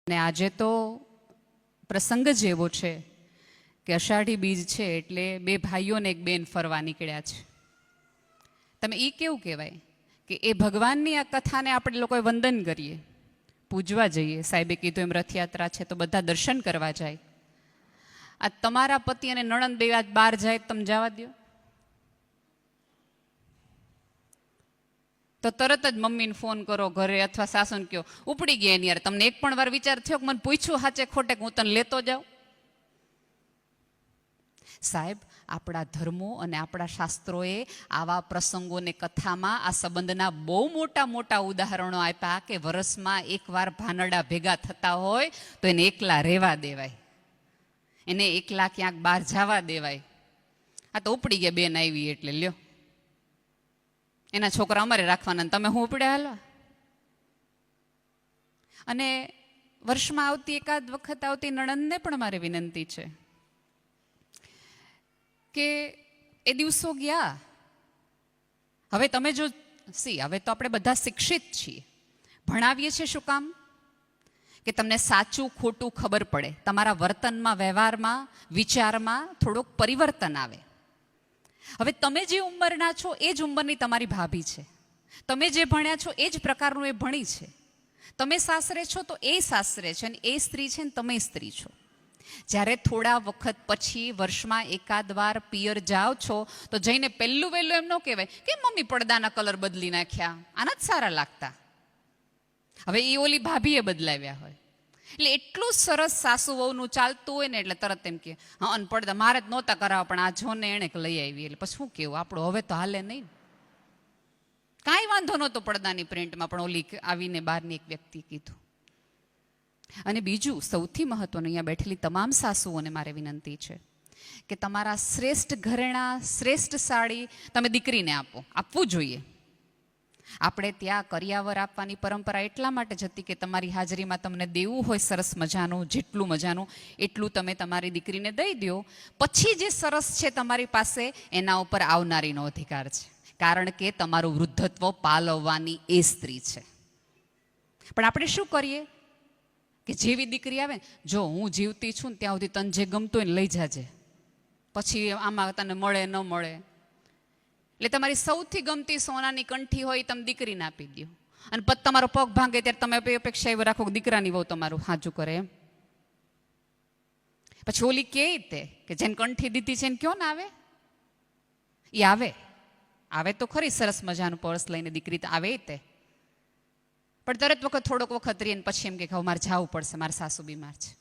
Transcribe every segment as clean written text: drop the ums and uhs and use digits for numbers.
ને આજે તો પ્રસંગ જ એવો છે કે અષાઢી બીજ છે એટલે બે ભાઈઓને એક બેન ફરવા નીકળ્યા છે. તમે એ કેવું કહેવાય કે એ ભગવાનની આ કથાને આપણે લોકોએ વંદન કરીએ, પૂજવા જઈએ. સાહેબે કીધું એમ રથયાત્રા છે તો બધા દર્શન કરવા જાય. આ તમારા પતિ અને નણંદ બે આજ બહાર જાય તમે જવા દો? તો તરત જ મમ્મીને ફોન કરો ઘરે અથવા સાસુને કહો ઉપડી ગયા એની યાર. તમને એક પણ વાર વિચાર થયો કે મને પૂછ્યું સાચે ખોટે કે હું તને લેતો જાઉં? સાહેબ, આપણા ધર્મો અને આપણા શાસ્ત્રોએ આવા પ્રસંગોને કથામાં આ સંબંધના બહુ મોટા મોટા ઉદાહરણો આપ્યા કે વરસમાં એકવાર ભાનડા ભેગા થતા હોય તો એને એકલા રહેવા દેવાય, એને એકલા ક્યાંક બહાર જવા દેવાય. આ તો ઉપડી ગયા બેન આવી એટલે લ્યો, એના છોકરા અમારે રાખવાના, તમે હું ઉપડ્યા હાલો. અને વર્ષમાં આવતી એકાદ વખત આવતી નણંદને પણ મારે વિનંતી છે કે એ દિવસો ગયા. હવે તમે જો હવે તો આપણે બધા શિક્ષિત છીએ, ભણાવીએ છીએ શું કામ? કે તમને સાચું ખોટું ખબર પડે, તમારા વર્તનમાં, વ્યવહારમાં, વિચારમાં થોડુંક પરિવર્તન આવે. હવે તમે જે ઉંમરના છો એ જ ઉંમરની તમારી ભાભી છે, તમે જે ભણ્યા છો એ જ પ્રકારનું એ ભણી છે. તમે સાસરે છો તો એ સાસરે છે, અને એ સ્ત્રી છે ને તમે સ્ત્રી છો. જ્યારે થોડા વખત પછી વર્ષમાં એકાદ વાર પિયર જાઓ છો તો જઈને પહેલું વહેલું એમ ન કહેવાય કે મમ્મી પડદાના કલર બદલી નાખ્યા, આના જ સારા લાગતા. હવે એ ઓલી ભાભીએ બદલાવ્યા હોય એટલે એટલું સરસ સાસુ વહુનું ચાલતું હોય ને એટલે તરત એમ કે હા પડદા મારે જ નહોતા કરાવવા પણ આ જોને એણે લઈ આવી. એટલે પછી શું કેવું આપણું, હવે તો હાલે નહીં. કાંઈ વાંધો નહોતો પડદાની પ્રિન્ટમાં, પણ ઓલી આવીને બહારની એક વ્યક્તિ કીધું. અને બીજું સૌથી મહત્વનું, અહીંયા બેઠેલી તમામ સાસુઓને મારે વિનંતી છે કે તમારા શ્રેષ્ઠ ઘરેણાં, શ્રેષ્ઠ સાડી તમે દીકરીને આપો, આપવું જોઈએ. આપણે ત્યાં કરિયાવર આપવાની પરંપરા એટલા માટે જ હતી કે તમારી હાજરીમાં તમને દેવું હોય સરસ મજાનું, જેટલું મજાનું એટલું તમે તમારી દીકરીને દઈ દો. પછી જે સરસ છે તમારી પાસે એના ઉપર આવનારીનો અધિકાર છે, કારણ કે તમારું વૃદ્ધત્વ પાલવવાની એ સ્ત્રી છે. પણ આપણે શું કરીએ કે જેવી દીકરી આવે, જો હું જીવતી છું ને ત્યાં સુધી તને જે ગમતું હોય ને લઈ જાજે, પછી આમાં તને મળે ન મળે. એટલે તમારી સૌથી ગમતી સોનાની કંઠી હોય તમે દીકરીને આપી દો, અને પછી તમારો પગ ભાંગે ત્યારે તમે અપેક્ષા એવી રાખો કે દીકરાની વહુ તમારું સાચું કરે એમ. પછી ઓલી કે તે કે જેને કંઠી દીધી છે એને કયો ને આવે, એ આવે તો ખરી સરસ મજાનું પર્સ લઈને દીકરી આવે તે, પણ તરત વખત થોડોક વખત રહીને પછી એમ કે મારે જવું પડશે, મારા સાસુ બીમાર છે.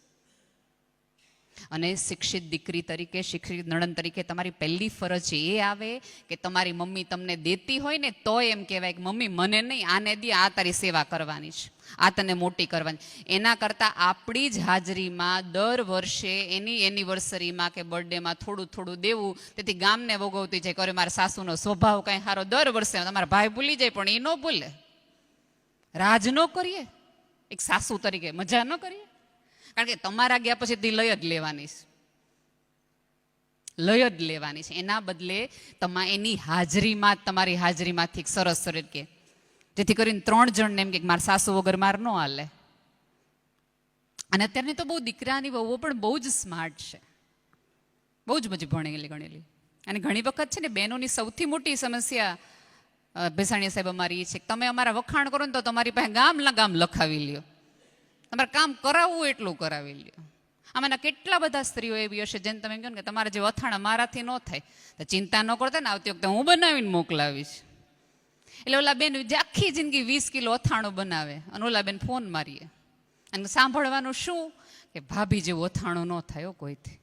અને શિક્ષિત દીકરી તરીકે, શિક્ષિત નણંદ તરીકે તમારી પહેલી ફરજ એ આવે કે તમારી મમ્મી તમને દેતી હોય ને તો એમ કહેવાય કે મમ્મી મને નહીં, આને દે, આ તારી સેવા કરવાની છે, આ તને મોટી કરવાની. એના કરતાં આપણી જ હાજરીમાં દર વર્ષે એની એનિવર્સરીમાં કે બર્થડેમાં થોડું થોડું દેવું, તેથી ગામને ભોગવતી જાય. કરે મારા સાસુનો સ્વભાવ કાંઈ સારો, દર વર્ષે તમારા ભાઈ ભૂલી જાય પણ એ ન ભૂલે. રાજ ન કરીએ એક સાસુ તરીકે, મજા ન કરીએ, કારણ કે તમારા ગયા પછી તે લય જ લેવાની છે. એના બદલે એની હાજરીમાં, તમારી હાજરીમાંથી સરસ સરસ કે જેથી કરીને 3 જણને એમ કે મારા સાસુ વગર માર ન હાલે. અને અત્યારની તો બહુ દીકરાની વહુઓ પણ બહુ જ સ્માર્ટ છે, બહુ જ બધી ભણેલી ગણેલી. અને ઘણી વખત છે ને બહેનોની સૌથી મોટી સમસ્યા ભેસાણીયા સાહેબ અમારી એ છે કે તમે અમારા વખાણ કરો ને તો તમારી પાસે ગામના ગામ લખાવી લ્યો, તમારે કામ કરાવવું એટલું કરાવી લ્યો. આમાંના કેટલા બધા સ્ત્રીઓ એવી હશે જેને તમે કહો ને કે તમારા જે વથાણા મારાથી ન થાય તો ચિંતા ન કરતા ને, આવતી વખતે હું બનાવીને મોકલાવીશ. એટલે ઓલા બેન જે આખી જિંદગી 20 કિલો અથાણું બનાવે અને ઓલા બેન ફોન મારીએ અને સાંભળવાનું શું કે ભાભી જેવું અથાણું ન થાય કોઈથી.